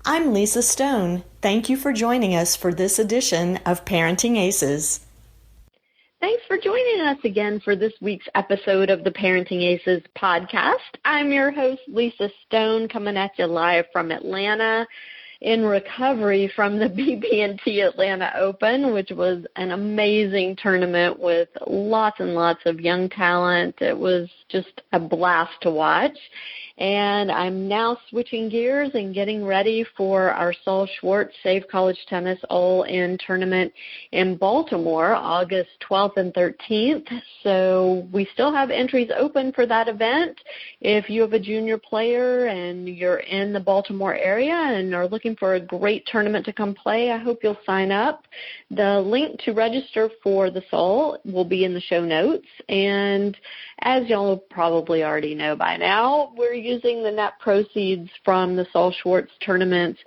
I'm Lisa Stone. Thank you for joining us for this edition of Parenting Aces. Thanks for joining us again for this week's episode of the Parenting Aces podcast. I'm your host, Lisa Stone, coming at you live from Atlanta in recovery from the BB&T Atlanta Open, which was an amazing tournament with lots and lots of young talent. It was just a blast to watch. And I'm now switching gears and getting ready for our Saul Schwartz Save College Tennis All-In tournament in Baltimore, August 12th and 13th. So we still have entries open for that event. If you have a junior player and you're in the Baltimore area and are looking for a great tournament to come play, I hope you'll sign up. The link to register for the Saul will be in the show notes. And as y'all probably already know by now, we're using the net proceeds from the Saul Schwartz tournaments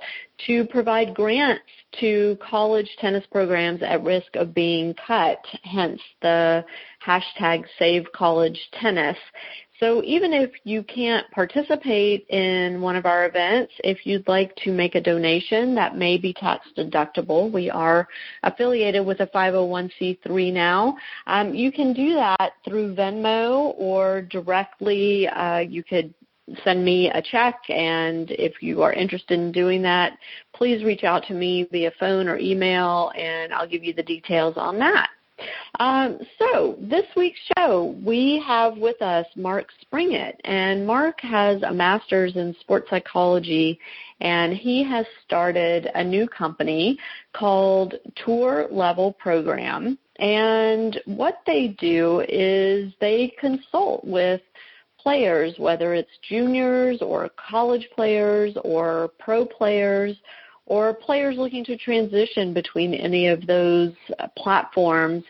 to provide grants to college tennis programs at risk of being cut, hence the hashtag Save College Tennis. So even if you can't participate in one of our events, if you'd like to make a donation, that may be tax deductible. We are affiliated with a 501c3 now. You can do that through Venmo or directly. You could send me a check, and if you are interested in doing that, please reach out to me via phone or email, and I'll give you the details on that. So this week's show, we have with us Mark Springett, and Mark has a master's in sports psychology, and he has started a new company called Tour Level Program, and what they do is they consult with players, whether it's juniors or college players or pro players, or players looking to transition between any of those platforms,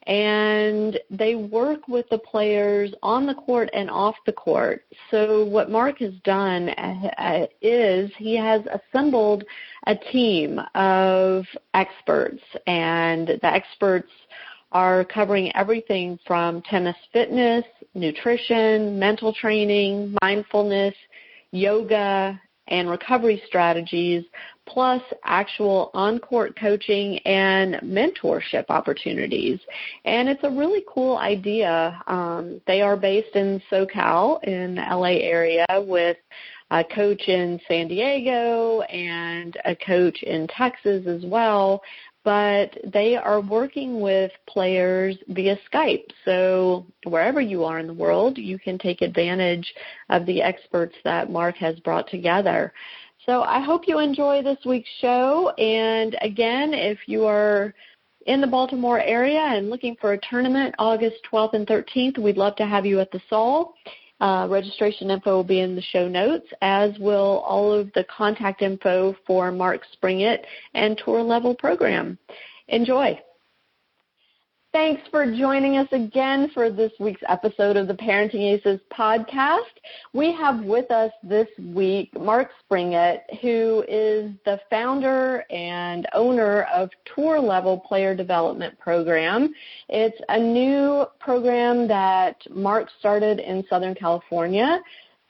and they work with the players on the court and off the court. So what Mark has done is he has assembled a team of experts, and the experts are covering everything from tennis fitness, nutrition, mental training, mindfulness, yoga, and recovery strategies, plus actual on-court coaching and mentorship opportunities. And it's a really cool idea. They are based in SoCal, in the LA area, with a coach in San Diego and a coach in Texas as well. But they are working with players via Skype. So wherever you are in the world, you can take advantage of the experts that Mark has brought together. So I hope you enjoy this week's show. And again, if you are in the Baltimore area and looking for a tournament August 12th and 13th, we'd love to have you at the Saul. Registration info will be in the show notes, as will all of the contact info for Mark Springett and Tour Level Program. Enjoy. Thanks for joining us again for this week's episode of the Parenting Aces podcast. We have with us this week Mark Springett, who is the founder and owner of Tour Level Player Development Program. It's a new program that Mark started in Southern California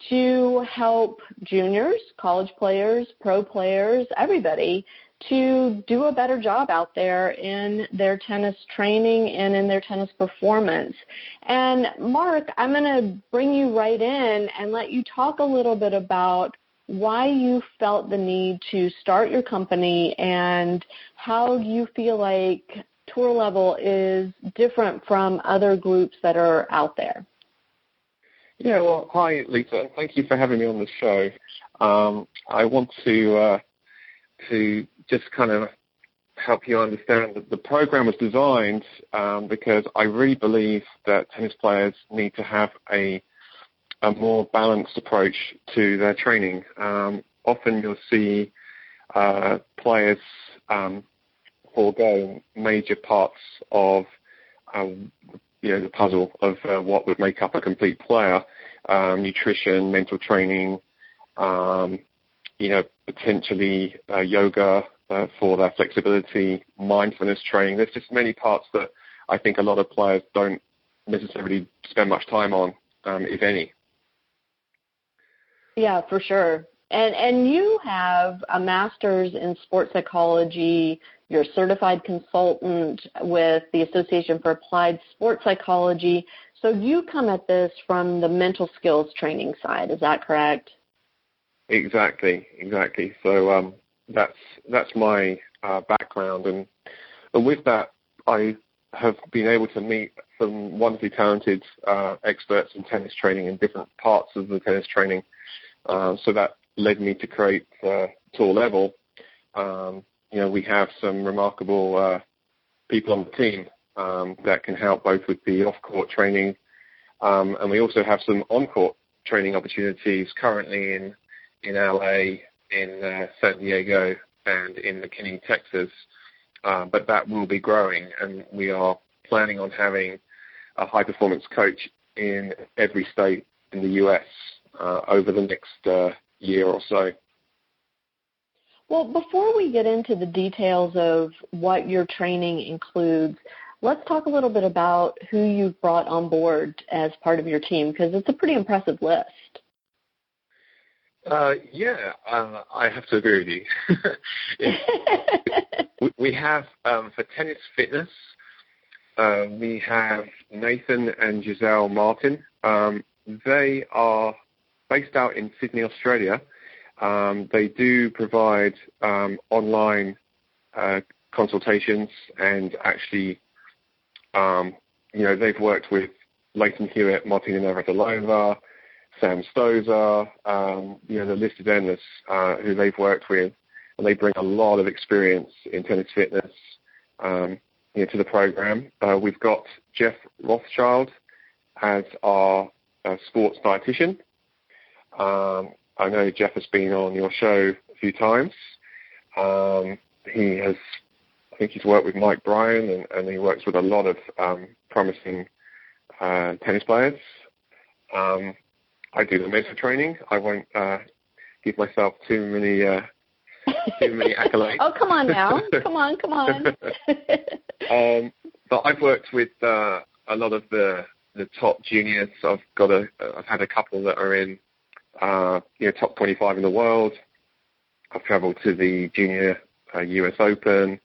to help juniors, college players, pro players, everybody, to do a better job out there in their tennis training and in their tennis performance. And Mark, I'm going to bring you right in and let you talk a little bit about why you felt the need to start your company and how you feel like Tour Level is different from other groups that are out there. Yeah, well, hi, Lisa, and thank you for having me on the show. I want to just kind of help you understand that the program was designed because I really believe that tennis players need to have a more balanced approach to their training. Often you'll see players forego major parts of the puzzle of what would make up a complete player: nutrition, mental training, potentially yoga for their flexibility, mindfulness training. There's just many parts that I think a lot of players don't necessarily spend much time on, if any. Yeah, for sure. And you have a master's in sports psychology. You're a certified consultant with the Association for Applied Sports Psychology. So you come at this from the mental skills training side. Is that correct? Exactly. So that's my background, and with that, I have been able to meet some wonderfully talented experts in tennis training in different parts of the tennis training. So that led me to create Tour Level. We have some remarkable people on the team that can help both with the off-court training, and we also have some on-court training opportunities currently in LA, in San Diego, and in McKinney, Texas. But that will be growing, and we are planning on having a high-performance coach in every state in the U.S. Over the next year or so. Well, before we get into the details of what your training includes, let's talk a little bit about who you've brought on board as part of your team, because it's a pretty impressive list. I have to agree with you. We have, for tennis fitness, we have Nathan and Giselle Martin. They are based out in Sydney, Australia. They do provide online consultations, and actually, they've worked with Leighton Hewitt, Martina Navratilova, Sam Stosur, the list is endless, who they've worked with, and they bring a lot of experience in tennis fitness to the program. We've got Jeff Rothschild as our sports dietitian. I know Jeff has been on your show a few times. I think he's worked with Mike Bryan, and he works with a lot of promising tennis players. I do the mental training. I won't give myself too many accolades. Oh, come on now. Come on. But I've worked with a lot of the top juniors. I've had a couple that are in top 25 in the world. I've travelled to the junior US Open.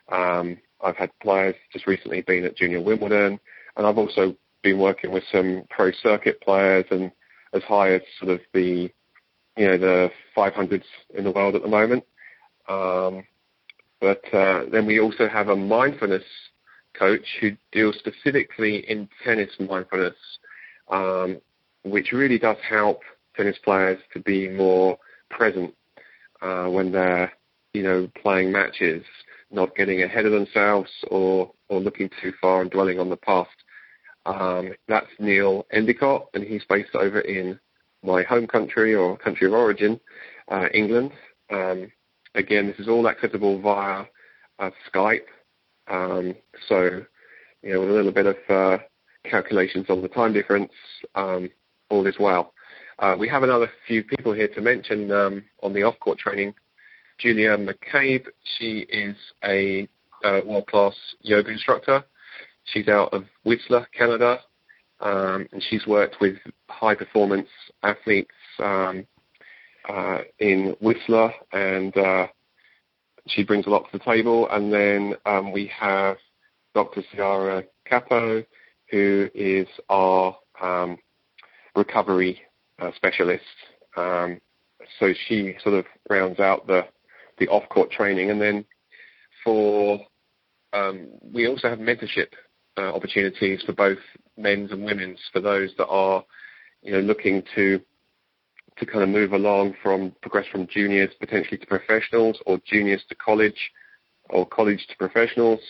I've had players just recently been at Junior Wimbledon, and I've also been working with some pro circuit players, and as high as sort of the 500s in the world at the moment. But then we also have a mindfulness coach who deals specifically in tennis mindfulness, which really does help tennis players to be more present when they're, playing matches, not getting ahead of themselves or looking too far and dwelling on the past. That's Neil Endicott, and he's based over in my home country or country of origin, England. Again, this is all accessible via Skype. So, with a little bit of calculations on the time difference, all is well. We have another few people here to mention on the off-court training. Julia McCabe, she is a world-class yoga instructor. She's out of Whistler, Canada, and she's worked with high-performance athletes in Whistler, and she brings a lot to the table. And then we have Dr. Ciara Capo, who is our recovery specialist. So she sort of rounds out the off-court training. And then we also have mentorship opportunities for both men's and women's, for those that are, looking to kind of move along progress from juniors potentially to professionals, or juniors to college, or college to professionals.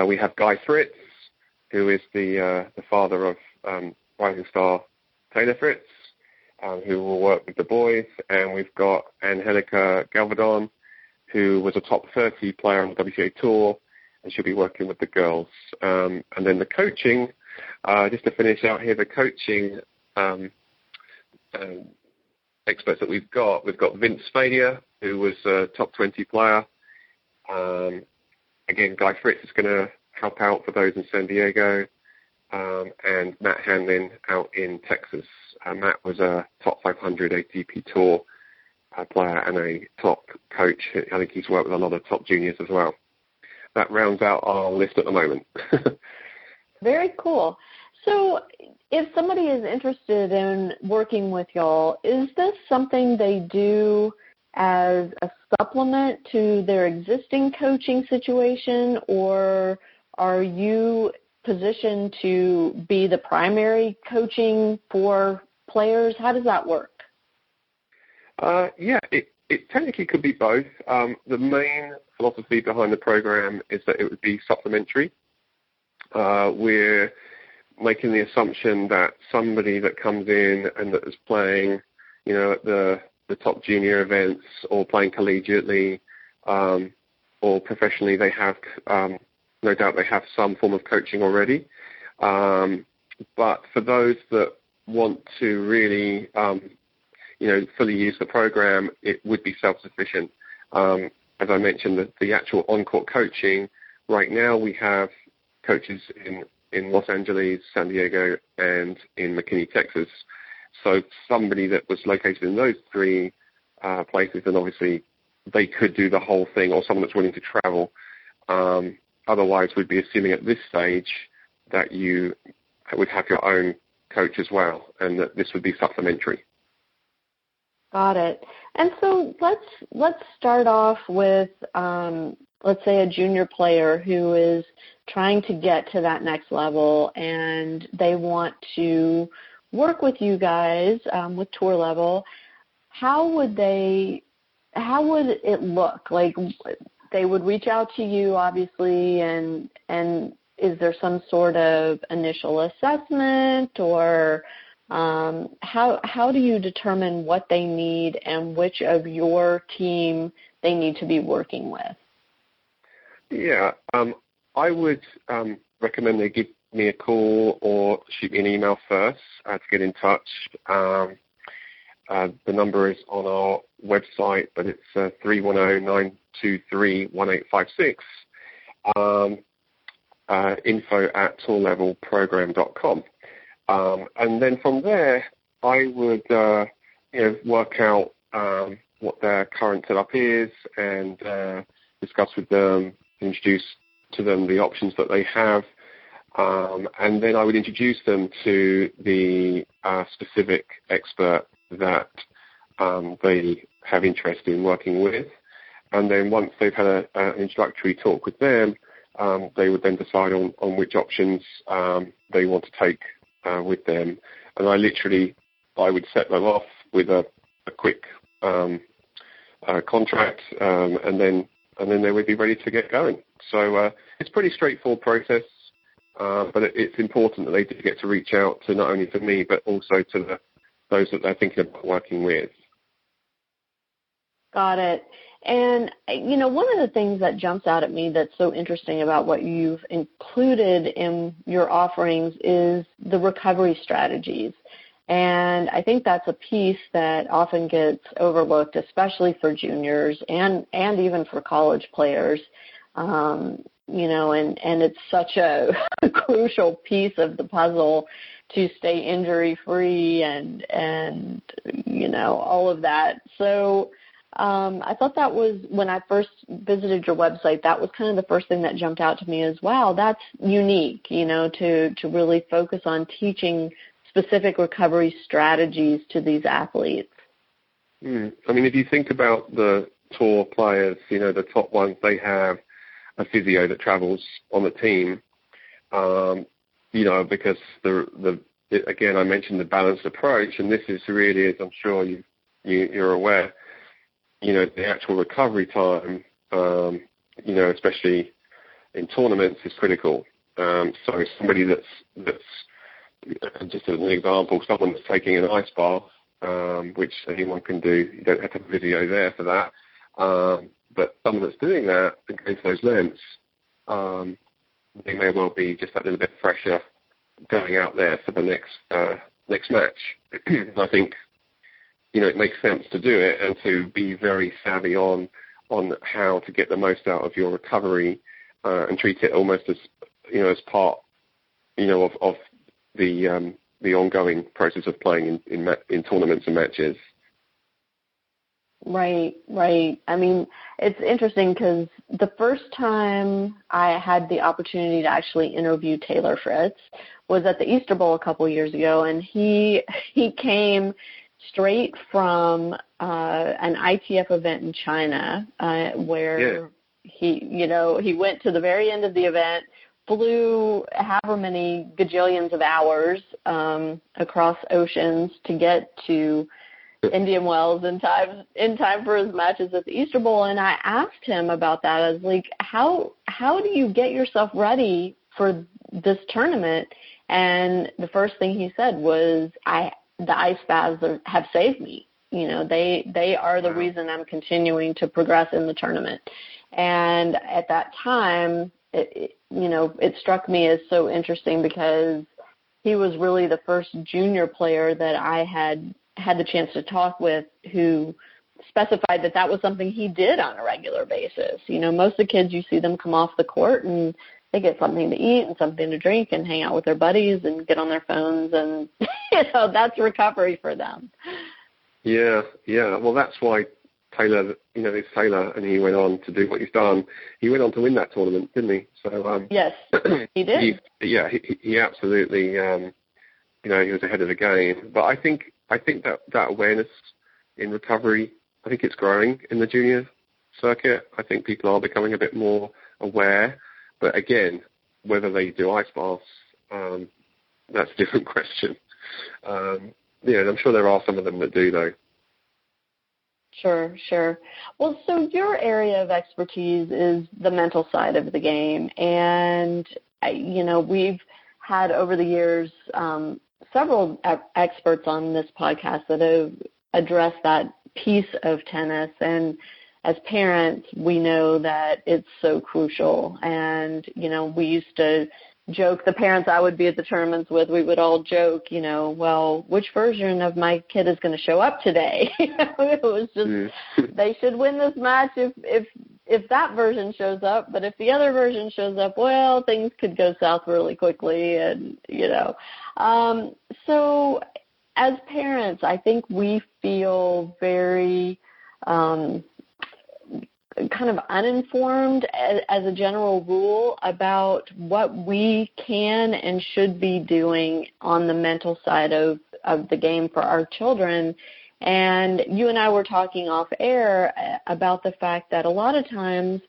We have Guy Fritz, who is the father of rising star Taylor Fritz, who will work with the boys. And we've got Angelica Galvadon, who was a top 30 player on the WTA Tour, and she'll be working with the girls. And then the coaching, just to finish out here, the coaching experts that we've got Vince Spadia, who was a top 20 player. Again, Guy Fritz is going to help out for those in San Diego, and Matt Hanlin out in Texas. Matt was a top 500 ATP Tour player and a top coach. I think he's worked with a lot of top juniors as well. That rounds out our list at the moment. Very cool. So if somebody is interested in working with y'all, is this something they do as a supplement to their existing coaching situation, or are you positioned to be the primary coaching for players? How does that work? It technically could be both. The main philosophy behind the program is that it would be supplementary. We're making the assumption that somebody that comes in and that is playing, at the top junior events or playing collegiately or professionally, they have, no doubt they have some form of coaching already. But for those that want to really, fully use the program, it would be self-sufficient. As I mentioned, the actual on-court coaching, right now we have coaches in Los Angeles, San Diego, and in McKinney, Texas. So somebody that was located in those three places, then obviously they could do the whole thing, or someone that's willing to travel. Otherwise, we'd be assuming at this stage that you would have your own coach as well, and that this would be supplementary. Got it. And so let's start off with, let's say, a junior player who is trying to get to that next level, and they want to work with you guys with tour level. How would it look? Like, they would reach out to you, obviously, and is there some sort of initial assessment, or how do you determine what they need and which of your team they need to be working with? Yeah, I would recommend they give me a call or shoot me an email first to get in touch. The number is on our website, but it's 310-923-1856, info@tourlevelprogram.com. And then from there, I would work out what their current setup is and discuss with them, introduce to them the options that they have, and then I would introduce them to the specific expert that they have interest in working with. And then once they've had an introductory talk with them, they would then decide on which options they want to take with them. And I would set them off with a quick contract, and then they would be ready to get going. So it's a pretty straightforward process, but it's important that they do get to reach out to not only to me, but also to those that they're thinking about working with. Got it. And, one of the things that jumps out at me that's so interesting about what you've included in your offerings is the recovery strategies. And I think that's a piece that often gets overlooked, especially for juniors and even for college players. And it's such a crucial piece of the puzzle to stay injury-free and all of that. So I thought that was, when I first visited your website, that was kind of the first thing that jumped out to me as, wow, that's unique, to really focus on teaching specific recovery strategies to these athletes. I mean, if you think about the tour players, the top ones, they have a physio that travels on the team, because again, I mentioned the balanced approach, and this is really, as I'm sure you're aware, the actual recovery time, especially in tournaments, is critical. So somebody that's just as an example, someone that's taking an ice bath, which anyone can do. You don't have to have a video there for that. But someone that's doing that against those lengths, they may well be just that little bit fresher going out there for the next match. I think, it makes sense to do it and to be very savvy on how to get the most out of your recovery and treat it almost as, as part, of the ongoing process of playing in tournaments and matches. Right. I mean, it's interesting because the first time I had the opportunity to actually interview Taylor Fritz was at the Easter Bowl a couple years ago, and he came straight from an ITF event in China where he went to the very end of the event, flew however many gajillions of hours across oceans to get to Indian Wells in time for his matches at the Easter Bowl. And I asked him about that. I was like, how do you get yourself ready for this tournament? And the first thing he said was, the ice baths have saved me. They are the reason I'm continuing to progress in the tournament. And at that time, it struck me as so interesting because he was really the first junior player that I had the chance to talk with who specified that was something he did on a regular basis. Most of the kids, you see them come off the court and they get something to eat and something to drink and hang out with their buddies and get on their phones, and that's recovery for them. Yeah. Well, that's why Taylor, is Taylor, and he went on to do what he's done. He went on to win that tournament, didn't he? So yes, he did. He absolutely, he was ahead of the game. But I think that awareness in recovery, I think it's growing in the junior circuit. I think people are becoming a bit more aware. But again, whether they do ice baths, that's a different question. I'm sure there are some of them that do, though. Sure. Well, so your area of expertise is the mental side of the game. And, we've had over the years several experts on this podcast that have addressed that piece of tennis. And as parents, we know that it's so crucial. And, we used to joke, the parents I would be at the tournaments with, we would all joke, well, which version of my kid is going to show up today? It was just, they should win this match if that version shows up. But if the other version shows up, well, things could go south really quickly. And, so as parents, I think we feel very kind of uninformed as a general rule about what we can and should be doing on the mental side of the game for our children. And you and I were talking off air about the fact that a lot of times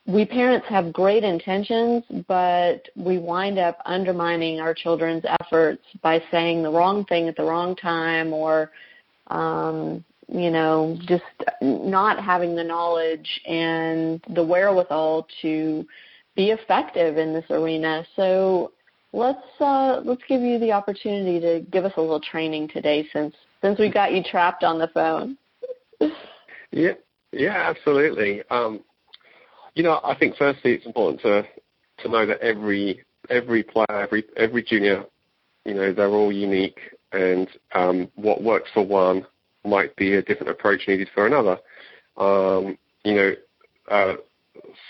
we parents have great intentions, but we wind up undermining our children's efforts by saying the wrong thing at the wrong time, or just not having the knowledge and the wherewithal to be effective in this arena. So let's give you the opportunity to give us a little training today, since we got you trapped on the phone. Yeah, absolutely. I think firstly it's important to know that every player, every junior, they're all unique, and what works for one might be a different approach needed for another.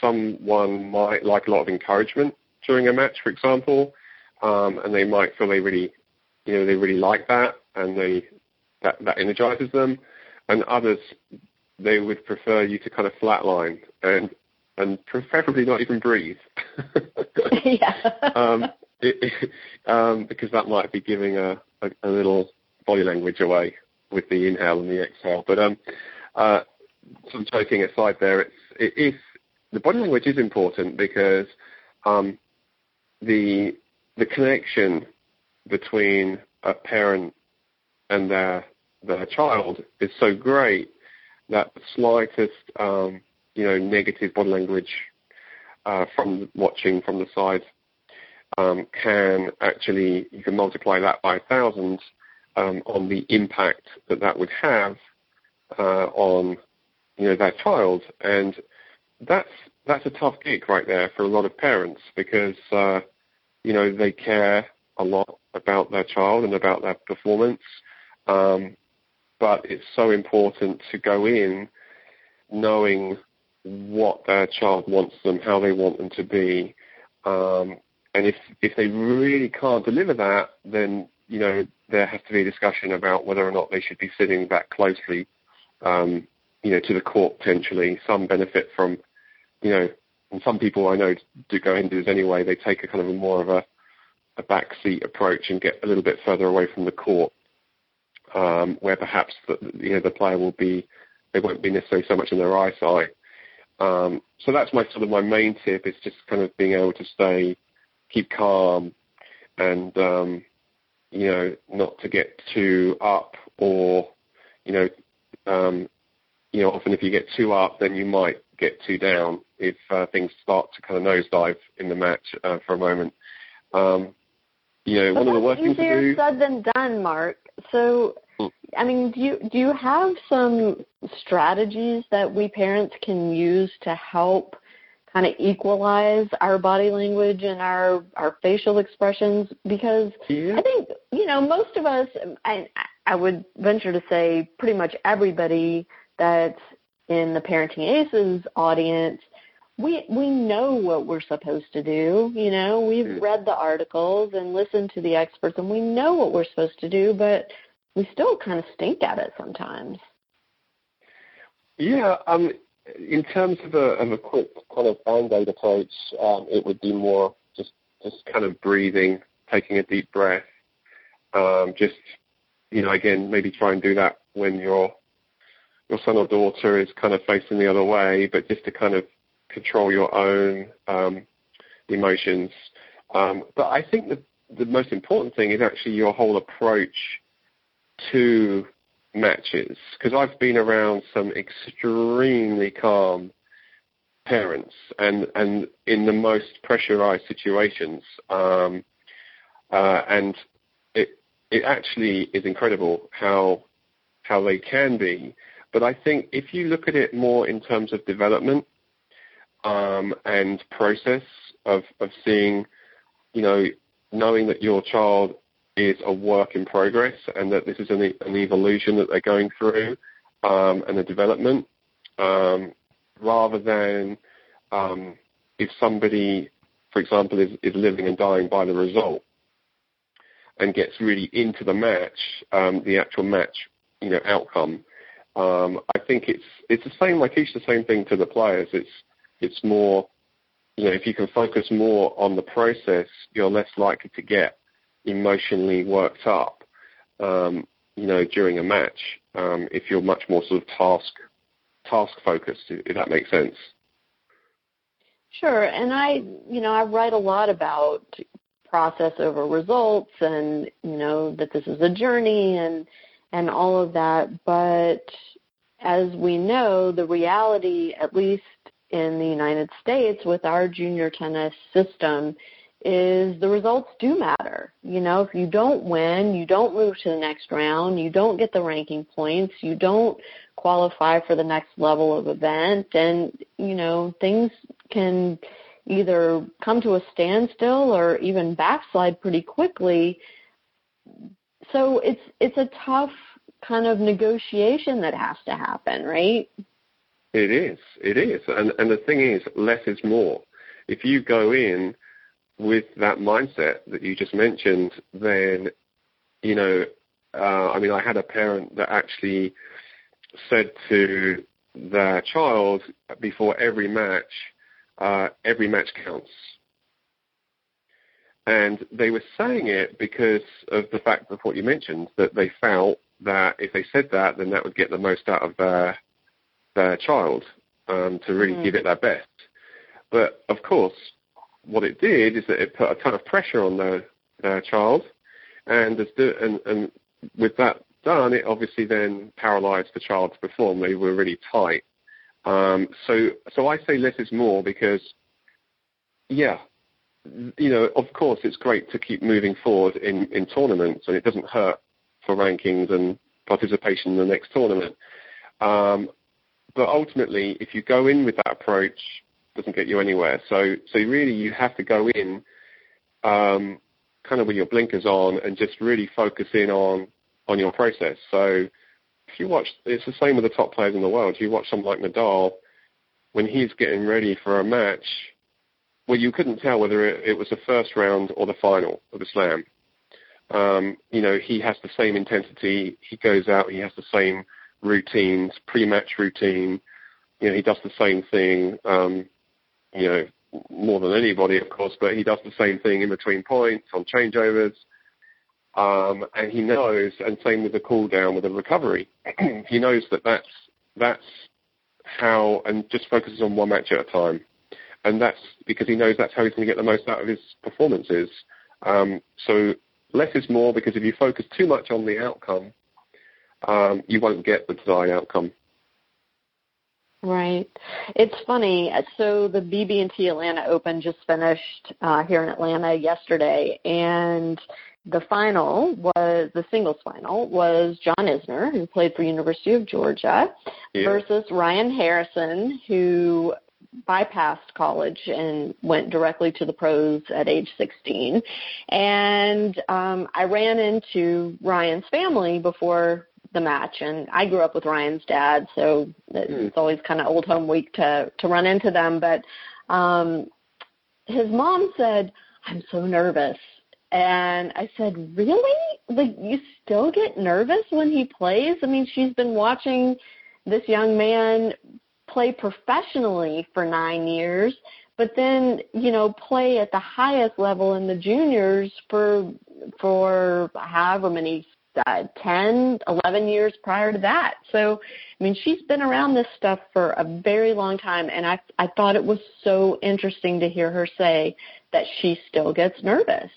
Someone might like a lot of encouragement during a match, for example, and they might feel they really like that, and that energizes them. And others, they would prefer you to kind of flatline and preferably not even breathe. Because that might be giving a little body language away with the inhale and the exhale. But some joking aside there, the body language is important because the connection between a parent and their child is so great that the slightest negative body language from watching from the side can actually, you can multiply that by 1,000 on the impact that would have on their child. And that's a tough gig right there for a lot of parents, because they care a lot about their child and about their performance, but it's so important to go in knowing what their child wants them, how they want them to be, and if they really can't deliver that, then there has to be a discussion about whether or not they should be sitting that closely to the court potentially. Some benefit from, and some people I know do go into this anyway. They take a kind of more of a backseat approach and get a little bit further away from the court, where perhaps the player they won't be necessarily so much in their eyesight. So that's my main tip, is just kind of being able to keep calm, and not to get too up, or often if you get too up, then you might get too down if things start to kind of nosedive in the match for a moment. One of the worst things to do. Easier said than done, Mark. So, I mean, do you have some strategies that we parents can use to help kind of equalize our body language and our facial expressions? Because I think, most of us, I would venture to say pretty much everybody that's in the Parenting Aces audience, we know what we're supposed to do. We've read the articles and listened to the experts, and we know what we're supposed to do, but we still kind of stink at it sometimes. Yeah, in terms of a quick kind of Band-Aid approach, it would be more just kind of breathing, taking a deep breath. Again, maybe try and do that when your son or daughter is kind of facing the other way, but just to kind of control your own emotions. But I think the most important thing is actually your whole approach to matches, because I've been around some extremely calm parents and in the most pressurized situations, and it actually is incredible how they can be. But I think if you look at it more in terms of development and process of seeing, knowing that your child is a work in progress and that this is an evolution that they're going through, and a development, rather than if somebody, for example, is living and dying by the result and gets really into the match, the actual match, outcome. I think it's the same. I teach the same thing to the players. It's more, if you can focus more on the process, you're less likely to get emotionally worked up, during a match, if you're much more sort of task focused, if that makes sense. Sure, and I write a lot about process over results, and that this is a journey and all of that. But as we know, the reality, at least in the United States with our junior tennis system, is the results do matter. If you don't win, you don't move to the next round, you don't get the ranking points, you don't qualify for the next level of event, and, things can either come to a standstill or even backslide pretty quickly. So it's a tough kind of negotiation that has to happen, right? It is. And the thing is, less is more. If you go in with that mindset that you just mentioned, then, I had a parent that actually said to their child before every match counts. And they were saying it because of the fact of what you mentioned, that they felt that if they said that, then that would get the most out of their child, to really give it their best. But, of course, what it did is that it put a ton of pressure on their child, and with that done, it obviously then paralyzed the child to perform. They were really tight. So I say less is more because, of course, it's great to keep moving forward in tournaments, and it doesn't hurt for rankings and participation in the next tournament. But ultimately, if you go in with that approach, it doesn't get you anywhere. So really, you have to go in kind of with your blinkers on and just really focus in on your process. So if you watch, it's the same with the top players in the world. You watch someone like Nadal, when he's getting ready for a match, well, you couldn't tell whether it was the first round or the final of the slam. He has the same intensity. He goes out, he has the same routines, pre-match routine. He does the same thing, more than anybody, of course, but he does the same thing in between points, on changeovers. And he knows, and same with the cool down, with the recovery. He knows that's how, and just focuses on one match at a time. And that's because he knows that's how he's going to get the most out of his performances. So less is more, because if you focus too much on the outcome, you won't get the desired outcome. Right. It's funny. So the BB&T Atlanta Open just finished here in Atlanta yesterday, and the singles final was John Isner, who played for University of Georgia, versus Ryan Harrison, who bypassed college and went directly to the pros at age 16. And I ran into Ryan's family before the match, and I grew up with Ryan's dad, so it's always kind of old home week to run into them. But his mom said, "I'm so nervous." And I said, "Really? Like, you still get nervous when he plays?" I mean, she's been watching this young man play professionally for 9 years, but then, play at the highest level in the juniors for however many 10, 11 years prior to that. So, I mean, she's been around this stuff for a very long time, and I thought it was so interesting to hear her say that she still gets nervous.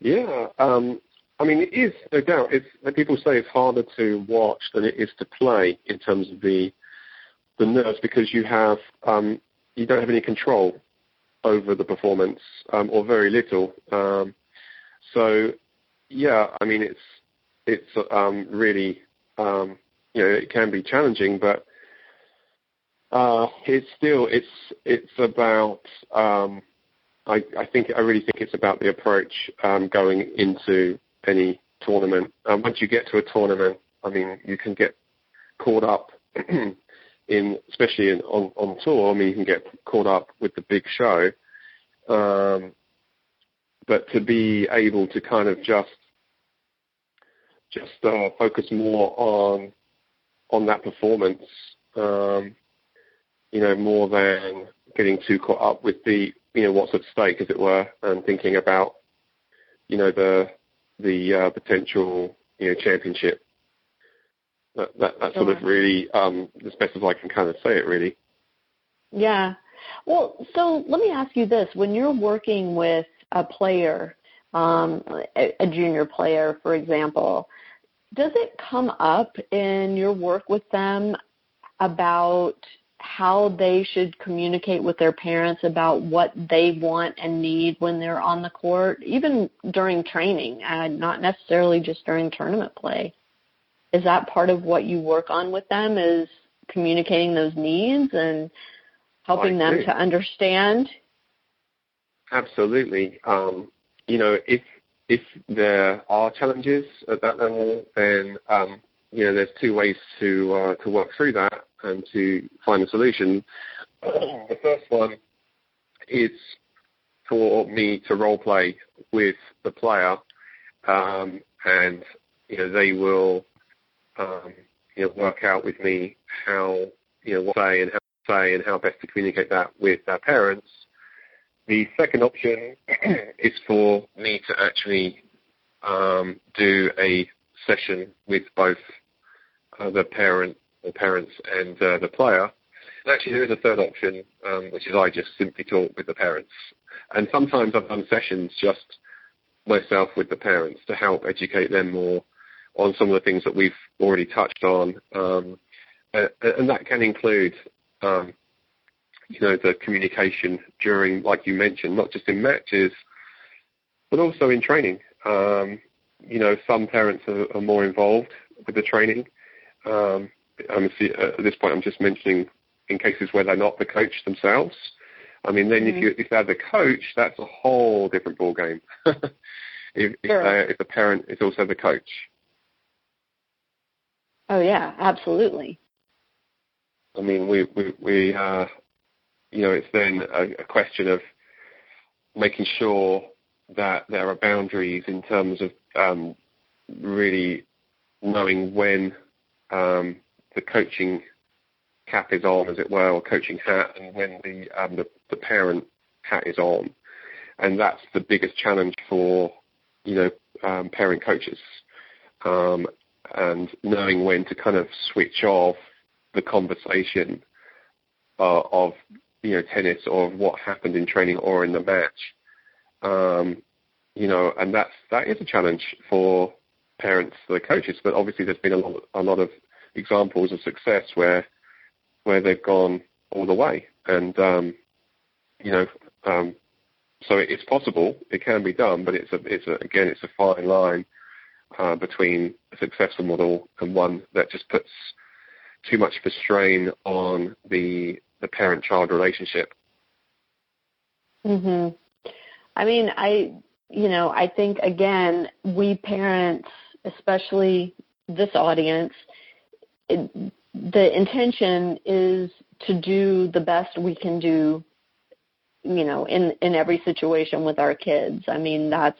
Yeah, I mean, it is, no doubt. People say it's harder to watch than it is to play in terms of the nerves, because you don't have any control over the performance, or very little. So, yeah, I mean, it's really, it can be challenging, but it's about, I really think it's about the approach going into any tournament. Once you get to a tournament, I mean, you can get caught up especially on tour. I mean, you can get caught up with the big show, but to be able to kind of just focus more on that performance, more than getting too caught up with the what's at stake, as it were, and thinking about the potential championship. That's sort of really as best as I can kind of say it, really. Yeah. Well, so let me ask you this: when you're working with a player, a junior player, for example, does it come up in your work with them about how they should communicate with their parents about what they want and need when they're on the court, even during training, not necessarily just during tournament play? Is that part of what you work on with them, is communicating those needs and helping them to understand? Absolutely. If there are challenges at that level, then there's two ways to work through that and to find a solution. The first one is for me to role play with the player, and they will work out with me how what to say and how best to communicate that with their parents. The second option is for me to actually do a session with both the parents and the player. And actually, there is a third option, which is I just simply talk with the parents. And sometimes I've done sessions just myself with the parents to help educate them more on some of the things that we've already touched on. And that can include the communication during, like you mentioned, not just in matches, but also in training. Some parents are more involved with the training. At this point, I'm just mentioning in cases where they're not the coach themselves. I mean, then if they're the coach, that's a whole different ballgame. if the parent is also the coach. Oh yeah, absolutely. I mean, we it's then a question of making sure that there are boundaries in terms of really knowing when the coaching cap is on, as it were, or coaching hat, and when the parent hat is on. And that's the biggest challenge for, parent coaches, and knowing when to kind of switch off the conversation of, tennis or of what happened in training or in the match. And that is a challenge for parents, for the coaches, but obviously there's been a lot of examples of success where they've gone all the way. And, so it's possible, it can be done, but it's a fine line between a successful model and one that just puts too much of a strain on the parent-child relationship. Mhm. I mean, I think, again, we parents, especially this audience, the intention is to do the best we can do, in every situation with our kids. I mean, that's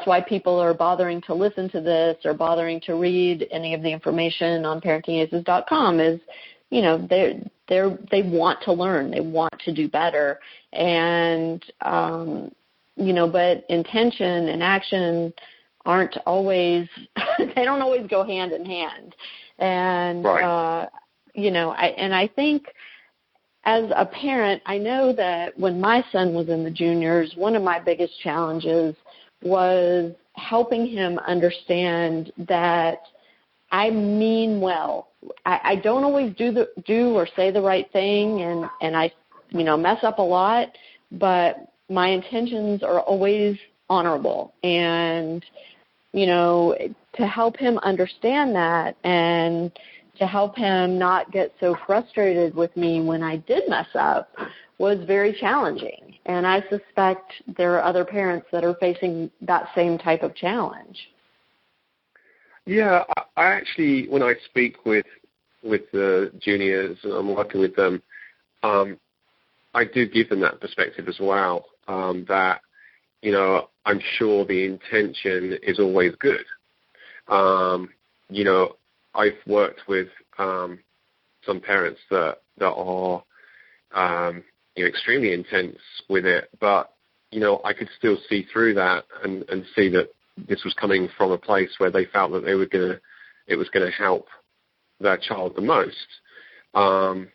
why people are bothering to listen to this or bothering to read any of the information on parentingaces.com is, they want to learn, they want to do better. And, but intention and action aren't always, they don't always go hand in hand. And, right. I think as a parent, I know that when my son was in the juniors, one of my biggest challenges was helping him understand that I mean well. I don't always do or say the right thing, and I, mess up a lot, but my intentions are always honorable. And, to help him understand that and to help him not get so frustrated with me when I did mess up was very challenging. And I suspect there are other parents that are facing that same type of challenge. Yeah, I actually, when I speak with the juniors and I'm working with them, I do give them that perspective as well, that, I'm sure the intention is always good. I've worked with some parents that are extremely intense with it, but I could still see through that and see that this was coming from a place where they felt that it was going to help their child the most, and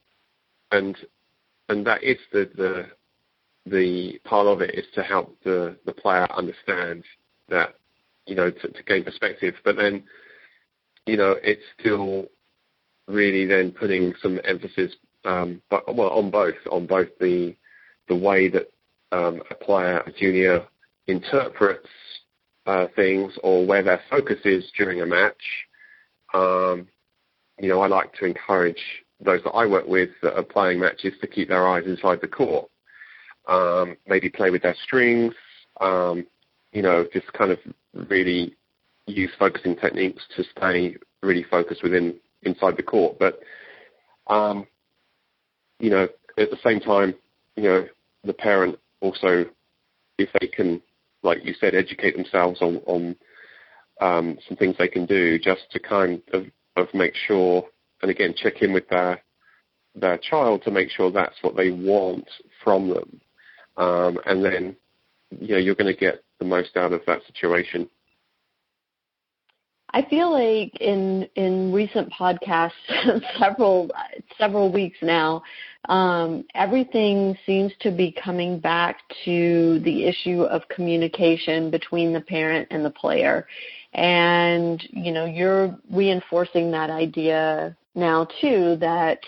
that is the part of it, is to help the player understand that, to gain perspective, but then it's still really then putting some emphasis, on both the way that a player, a junior, interprets things, or where their focus is during a match. I like to encourage those that I work with that are playing matches to keep their eyes inside the court. Maybe play with their strings. Just kind of really use focusing techniques to stay really focused inside the court. But, at the same time, the parent also, if they can, like you said, educate themselves on some things they can do just to kind of make sure, and again, check in with their child to make sure that's what they want from them. And then, you're going to get the most out of that situation. I feel like in recent podcasts, several weeks now, everything seems to be coming back to the issue of communication between the parent and the player. And, you're reinforcing that idea now, too, that,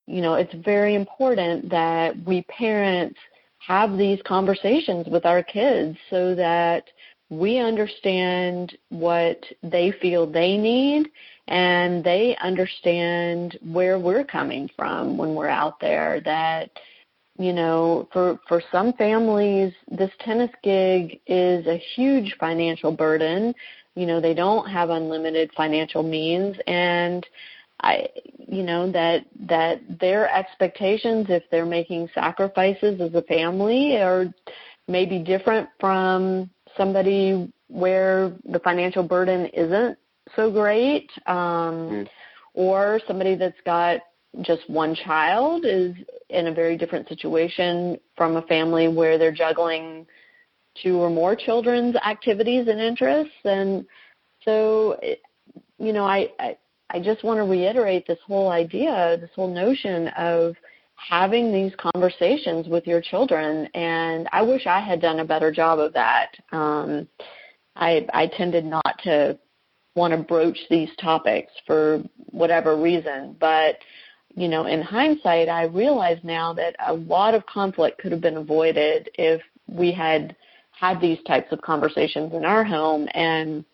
it's very important that we parents have these conversations with our kids so that we understand what they feel they need, and they understand where we're coming from when we're out there. That, for some families, this tennis gig is a huge financial burden. They don't have unlimited financial means, and that their expectations, if they're making sacrifices as a family, are maybe different from somebody where the financial burden isn't so great, or somebody that's got just one child is in a very different situation from a family where they're juggling two or more children's activities and interests. And so, I just want to reiterate this whole idea, this whole notion of having these conversations with your children. And I wish I had done a better job of that. I tended not to want to broach these topics for whatever reason. But, in hindsight, I realize now that a lot of conflict could have been avoided if we had these types of conversations in our home. And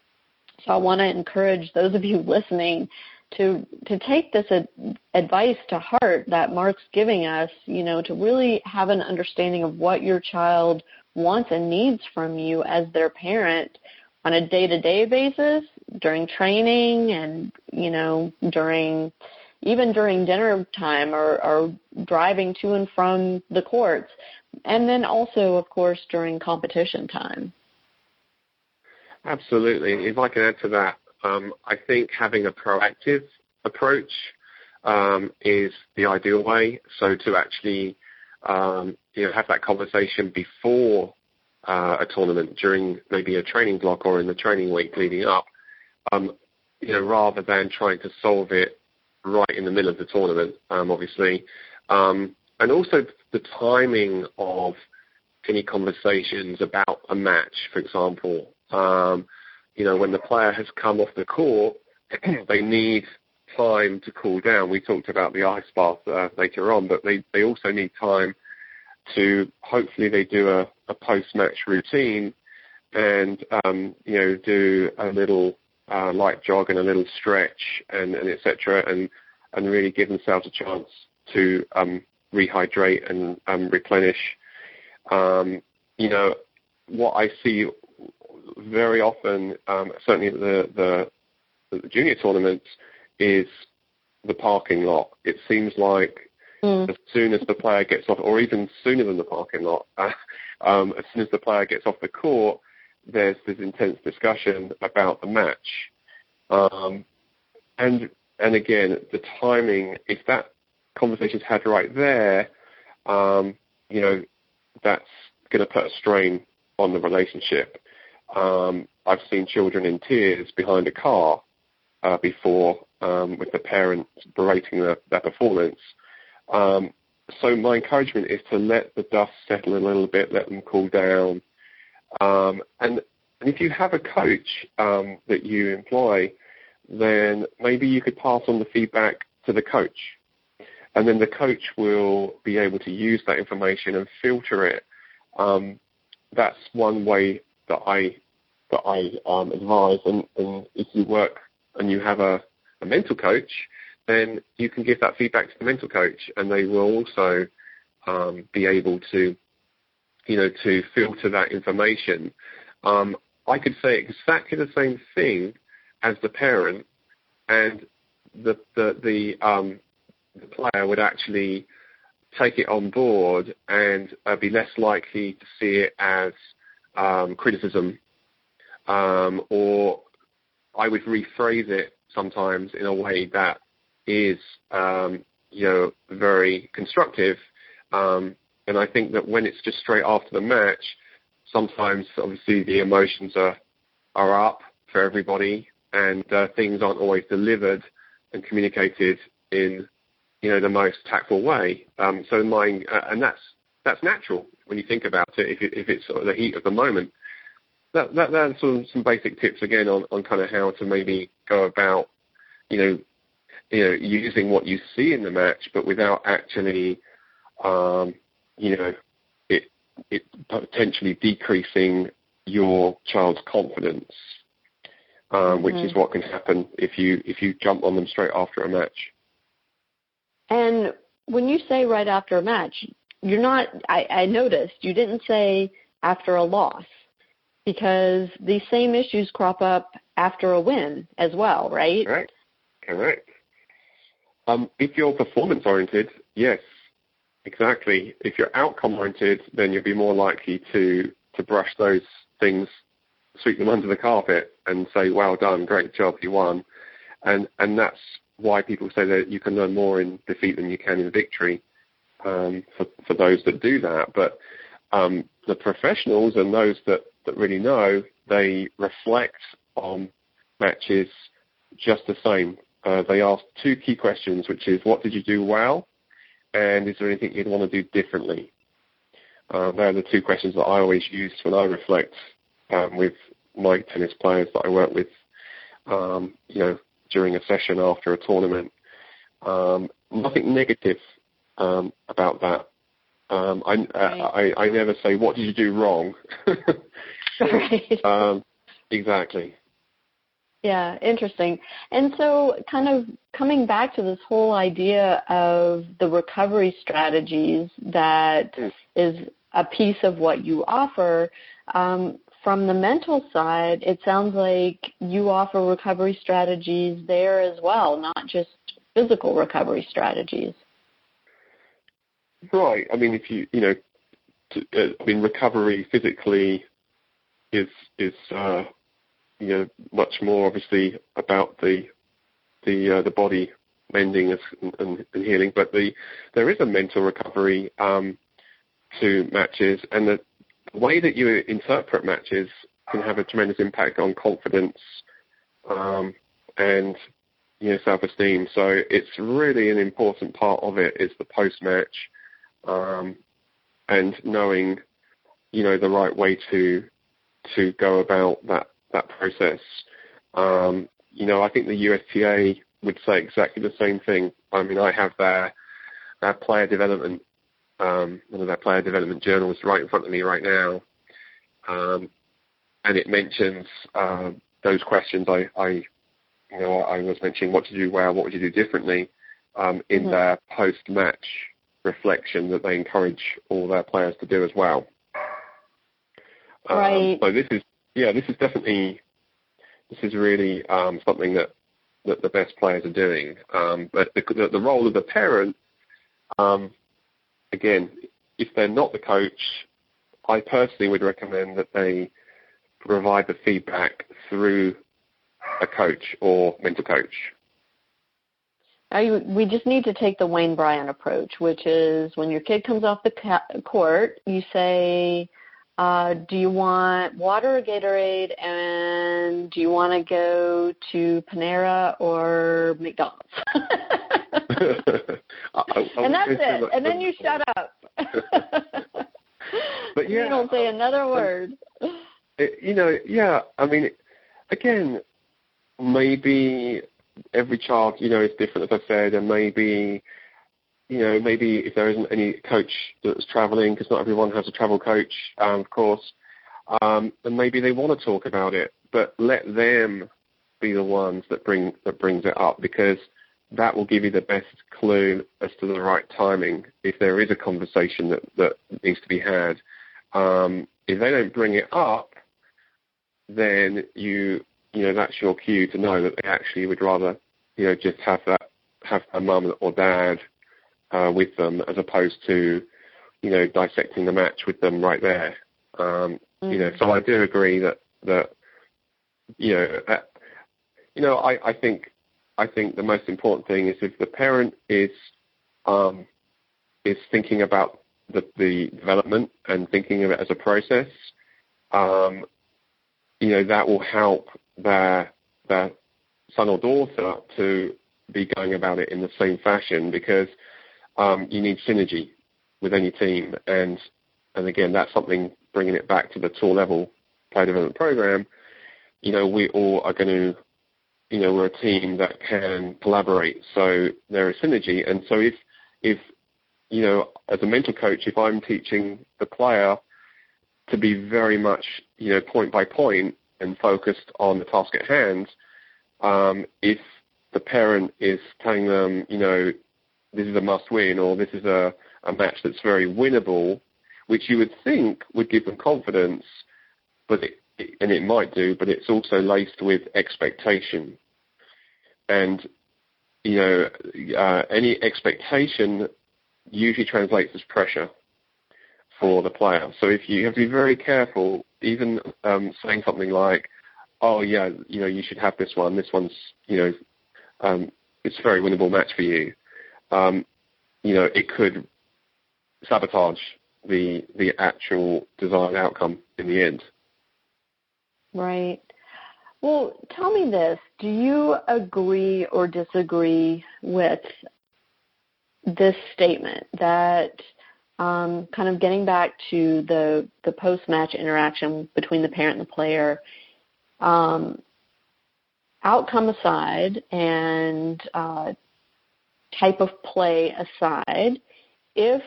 so I want to encourage those of you listening to take this advice to heart that Mark's giving us, to really have an understanding of what your child wants and needs from you as their parent on a day-to-day basis, during training and, during dinner time or driving to and from the courts, and then also, of course, during competition time. Absolutely. If I can add to that, I think having a proactive approach is the ideal way. So to actually, have that conversation before a tournament, during maybe a training block or in the training week leading up, rather than trying to solve it right in the middle of the tournament, obviously. And also the timing of any conversations about a match, for example. When the player has come off the court, they need time to cool down. We talked about the ice bath later on, but they also need time to, hopefully they do a post-match routine and, do a little light jog and a little stretch and et cetera, and really give themselves a chance to rehydrate and replenish. What I see very often, certainly at the junior tournaments, is the parking lot. It seems like as soon as the player gets off, or even sooner than the parking lot, as soon as the player gets off the court, there's this intense discussion about the match. And again, the timing, if that conversation's had right there, that's going to put a strain on the relationship. I've seen children in tears behind a car before, with the parents berating their performance. So my encouragement is to let the dust settle a little bit, let them cool down. And if you have a coach that you employ, then maybe you could pass on the feedback to the coach. And then the coach will be able to use that information and filter it. That's one way that I advise. And if you work and you have a mental coach, then you can give that feedback to the mental coach, and they will also be able to, to filter that information. I could say exactly the same thing as the parent, and the player would actually take it on board and be less likely to see it as criticism, or I would rephrase it sometimes in a way that is, very constructive. And I think that when it's just straight after the match, sometimes obviously the emotions are up for everybody, and things aren't always delivered and communicated in, the most tactful way. And that's natural when you think about it. If it's sort of the heat of the moment, that's sort of some basic tips again on kind of how to maybe go about, using what you see in the match, but without actually, it potentially decreasing your child's confidence, which is what can happen if you jump on them straight after a match. And when you say right after a match, you're not, I noticed you didn't say after a loss, because these same issues crop up after a win as well, right? Right. Correct. If you're performance-oriented, yes, exactly. If you're outcome-oriented, then you'll be more likely to brush those things, sweep them under the carpet and say, well done, great job, you won. And that's why people say that you can learn more in defeat than you can in victory for those that do that. But the professionals and those that really know, they reflect on matches just the same. They ask two key questions, which is, what did you do well? And is there anything you'd want to do differently? They're the two questions that I always use when I reflect with my tennis players that I work with, during a session after a tournament. Nothing negative about that. I never say, what did you do wrong? Right. Exactly. Yeah, interesting. And so kind of coming back to this whole idea of the recovery strategies that is a piece of what you offer, from the mental side, it sounds like you offer recovery strategies there as well, not just physical recovery strategies. Right. I mean, recovery physically is much more obviously about the body mending and healing, but there is a mental recovery to matches, and the way that you interpret matches can have a tremendous impact on confidence and self-esteem. So it's really an important part of it is the post-match and knowing the right way to go about that process. I think the USTA would say exactly the same thing. I mean, I have their player development, one of their player development journals right in front of me right now, and it mentions those questions I was mentioning, what to do well, what would you do differently, in their post-match reflection that they encourage all their players to do as well. Right. So this is really something that the best players are doing. But the role of the parent, again, if they're not the coach, I personally would recommend that they provide the feedback through a coach or mental coach. We just need to take the Wayne Bryan approach, which is when your kid comes off the court, you say, do you want water or Gatorade, and do you want to go to Panera or McDonald's? And that's it. And then you shut up. But you don't say another word. I mean, again, maybe every child, is different, as I said, and maybe if there isn't any coach that's traveling, because not everyone has a travel coach, of course, then maybe they want to talk about it, but let them be the ones that brings it up, because that will give you the best clue as to the right timing if there is a conversation that needs to be had. If they don't bring it up, then that's your cue to know that they actually would rather just have their mum or dad with them, as opposed to dissecting the match with them right there. So I do agree that I think the most important thing is if the parent is thinking about the development and thinking of it as a process, that will help their son or daughter to be going about it in the same fashion, because you need synergy with any team, and again, that's something, bringing it back to the tour level player development program. We all are going to, we're a team that can collaborate, so there is synergy. And so if as a mental coach, if I'm teaching the player to be very much point by point and focused on the task at hand, if the parent is telling them, this is a must-win, or this is a match that's very winnable, which you would think would give them confidence, but it might do, but it's also laced with expectation. And, any expectation usually translates as pressure for the player. So if you have to be very careful, even saying something like, oh, yeah, you should have this one. This one's, it's a very winnable match for you, it could sabotage the actual desired outcome in the end. Right. Well, tell me this. Do you agree or disagree with this statement that kind of getting back to the post-match interaction between the parent and the player, outcome aside and type of play aside, if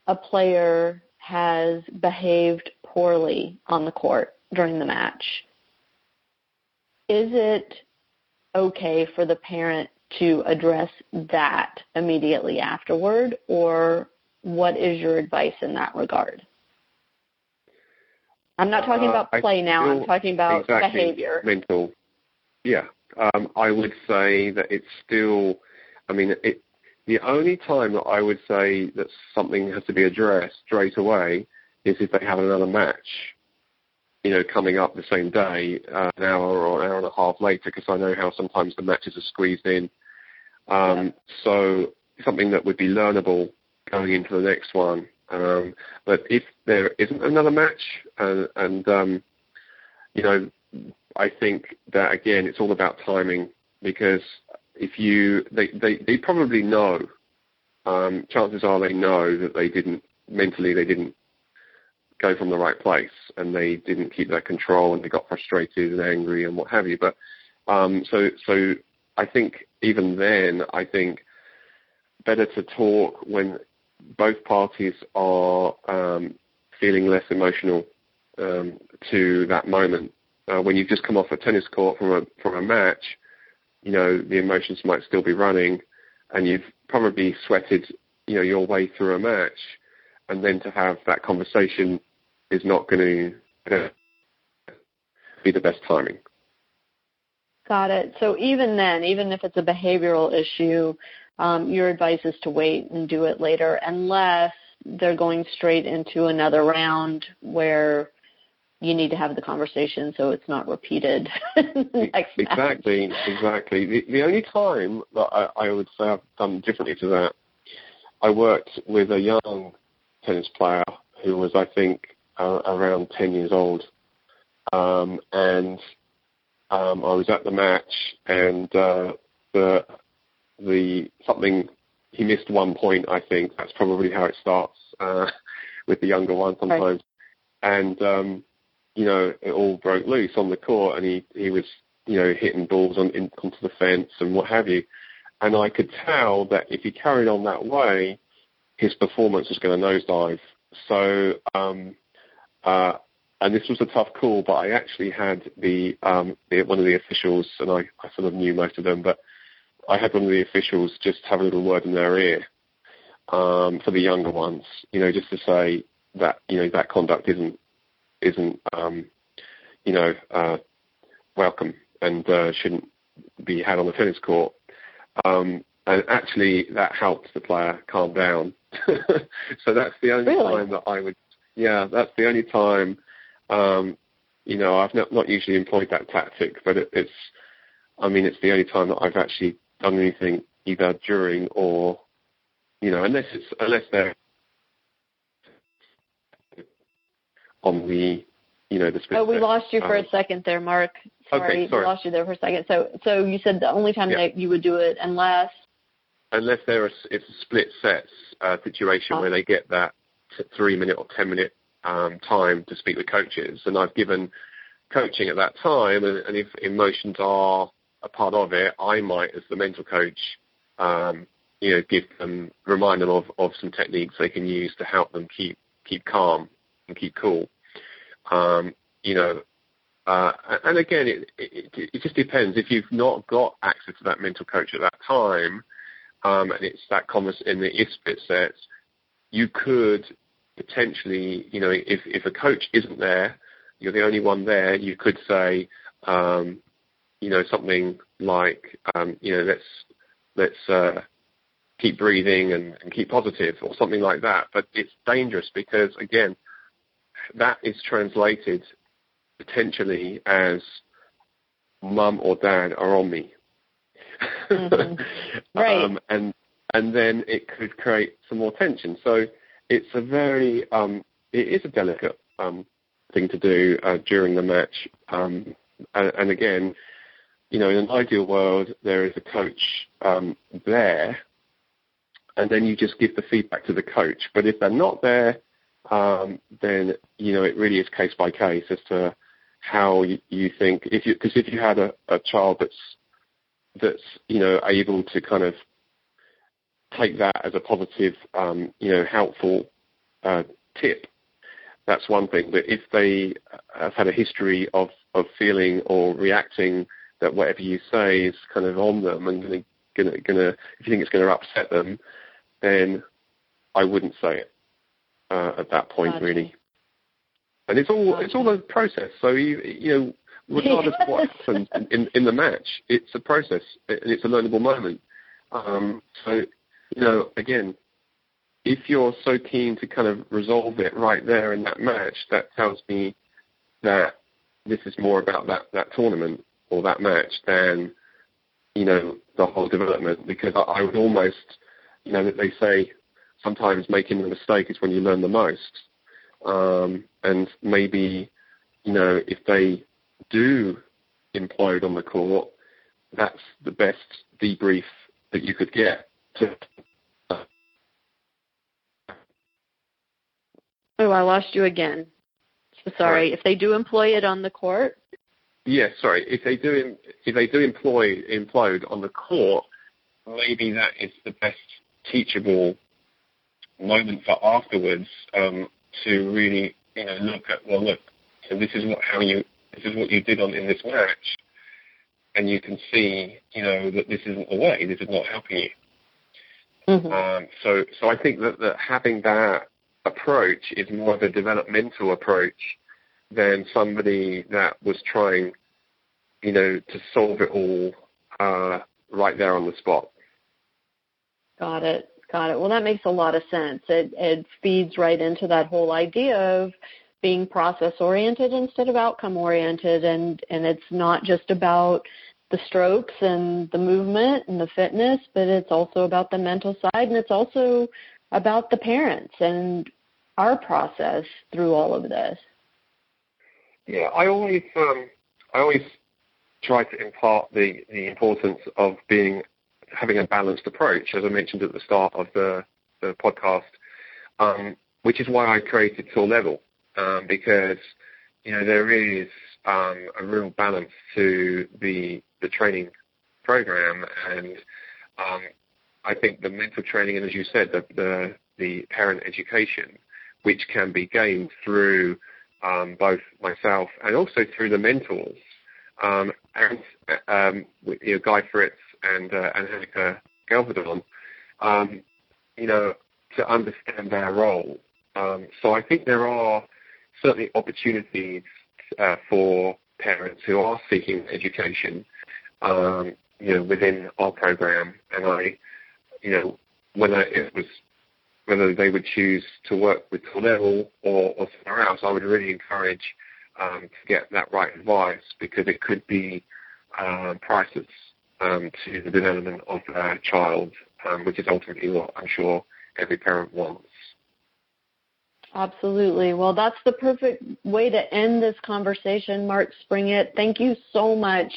a player has behaved poorly on the court during the match, is it okay for the parent to address that immediately afterward, or what is your advice in that regard? I'm not talking about play now. I'm talking about behavior. Mental. Yeah. I would say that it's still, the only time that I would say that something has to be addressed straight away is if they have another match, coming up the same day, an hour or an hour and a half later, because I know how sometimes the matches are squeezed in. So something that would be learnable going into the next one. But if there isn't another match, I think that, again, it's all about timing, because if they probably know, chances are they know that they didn't go from the right place, and they didn't keep their control, and they got frustrated and angry and what have you. But so I think even then, I think better to talk when both parties are feeling less emotional to that moment. When you've just come off a tennis court from a match, the emotions might still be running, and you've probably sweated, your way through a match, and then to have that conversation is not going to be the best timing. Got it. So even then, even if it's a behavioral issue, your advice is to wait and do it later, unless they're going straight into another round where you need to have the conversation so it's not repeated. Exactly. The only time that I would say I've done differently to that, I worked with a young tennis player who was, I think, around 10 years old, and I was at the match, and something, he missed 1 point, I think. That's probably how it starts with the younger one sometimes. Right. And it all broke loose on the court, and he was, hitting balls onto the fence and what have you. And I could tell that if he carried on that way, his performance was going to nosedive. So, and this was a tough call, but I actually had one of the officials, and I sort of knew most of them, but I had one of the officials just have a little word in their ear for the younger ones, just to say that, that conduct isn't welcome and shouldn't be had on the tennis court. And actually, that helped the player calm down. So that's the only time that I would. Yeah, that's the only time. I've not usually employed that tactic, but it's the only time that I've actually done anything either during or, unless they're on the, the split. Oh, we lost you for a second there, Mark. Sorry. We lost you there for a second. So you said the only time that you would do it unless it's a split sets situation where they get that 3-minute or 10-minute time to speak with coaches, and I've given coaching at that time, and if emotions are a part of it, I might, as the mental coach, remind them of some techniques they can use to help them keep calm and keep cool. And again, it just depends. If you've not got access to that mental coach at that time, and it's that in the split sets, you could potentially, if a coach isn't there, you're the only one there, you could say, something like, let's keep breathing and keep positive, or something like that. But it's dangerous because, again, that is translated potentially as mum or dad are on me. Right. And then it could create some more tension. So it's a very, it is a delicate thing to do during the match. And again, in an ideal world, there is a coach there, and then you just give the feedback to the coach. But if they're not there, then, it really is case by case as to how you think. Because if you had a child that's able to kind of take that as a positive, helpful tip, that's one thing. But if they have had a history of feeling or reacting that whatever you say is kind of on them and if you think it's going to upset them, then I wouldn't say it at that point, gotcha. Really. And it's all a process. So regardless of what happens in the match, it's a process and it's a learnable moment. So again, if you're so keen to kind of resolve it right there in that match, that tells me that this is more about that tournament or that match than the whole development. Because I would almost, that they say sometimes making the mistake is when you learn the most. And maybe, if they do implode on the court, that's the best debrief that you could get. Oh, I lost you again. So sorry. If they do implode on the court? Yes, sorry. If they do implode on the court, maybe that is the best teachable moment for afterwards to really look at, so this is what you did in this match, and you can see that this isn't the way. This is not helping you. Mm-hmm. So I think that having that approach is more of a developmental approach than somebody that was trying, to solve it all right there on the spot. Got it. Well, that makes a lot of sense. It feeds right into that whole idea of being process-oriented instead of outcome-oriented, and it's not just about the strokes and the movement and the fitness, but it's also about the mental side, and it's also about the parents and our process through all of this. Yeah, I always try to impart the importance of having a balanced approach, as I mentioned at the start of the podcast, which is why I created Tour Level, because there is a real balance to the training program, and I think the mental training, and as you said, the parent education, which can be gained through both myself and also through the mentors, and Guy Fritz and Angelica Galvadon, to understand their role. So I think there are certainly opportunities for parents who are seeking education, within our program. And whether they would choose to work with Tour Level or somewhere else, I would really encourage to get that right advice, because it could be priceless to the development of their child, which is ultimately what I'm sure every parent wants. Absolutely. Well, that's the perfect way to end this conversation, Mark Springett. Thank you so much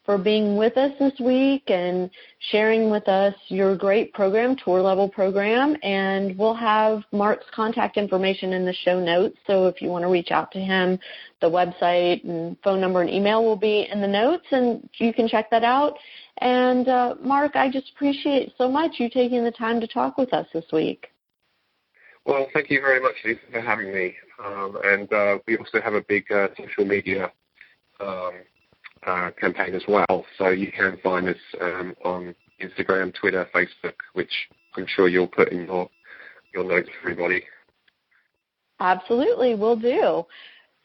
for being with us this week and sharing with us your great program, Tour Level program. And we'll have Mark's contact information in the show notes. So if you want to reach out to him, the website and phone number and email will be in the notes, and you can check that out. And Mark, I just appreciate so much you taking the time to talk with us this week. Well, thank you very much, Lisa, for having me. And we also have a big social media campaign as well. So you can find us on Instagram, Twitter, Facebook, which I'm sure you'll put in your notes for everybody. Absolutely, will do.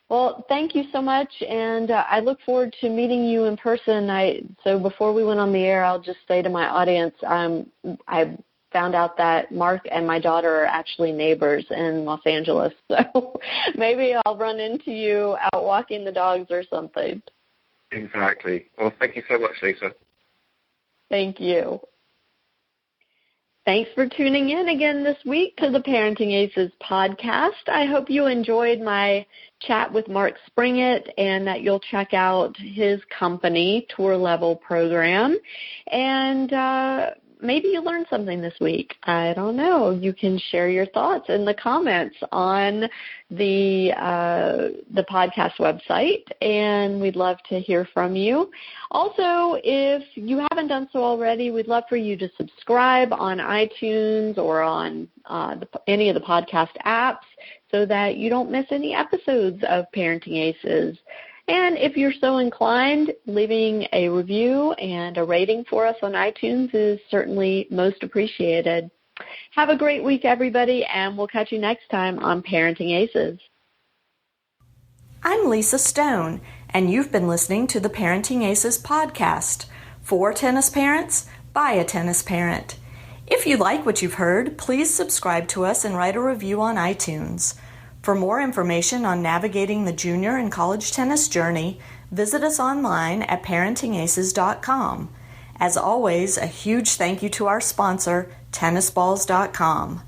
Well, thank you so much, and I look forward to meeting you in person. So before we went on the air, I'll just say to my audience, I found out that Mark and my daughter are actually neighbors in Los Angeles, so maybe I'll run into you out walking the dogs or something. Exactly. Well, thank you so much, Lisa. Thank you. Thanks for tuning in again this week to the Parenting Aces podcast. I hope you enjoyed my chat with Mark Springett and that you'll check out his company, Tour Level Program. And maybe you learned something this week. I don't know. You can share your thoughts in the comments on the podcast website, and we'd love to hear from you. Also, if you haven't done so already, we'd love for you to subscribe on iTunes or on any of the podcast apps so that you don't miss any episodes of Parenting Aces. And if you're so inclined, leaving a review and a rating for us on iTunes is certainly most appreciated. Have a great week, everybody, and we'll catch you next time on Parenting Aces. I'm Lisa Stone, and you've been listening to the Parenting Aces podcast. For tennis parents, by a tennis parent. If you like what you've heard, please subscribe to us and write a review on iTunes. For more information on navigating the junior and college tennis journey, visit us online at parentingaces.com. As always, a huge thank you to our sponsor, tennisballs.com.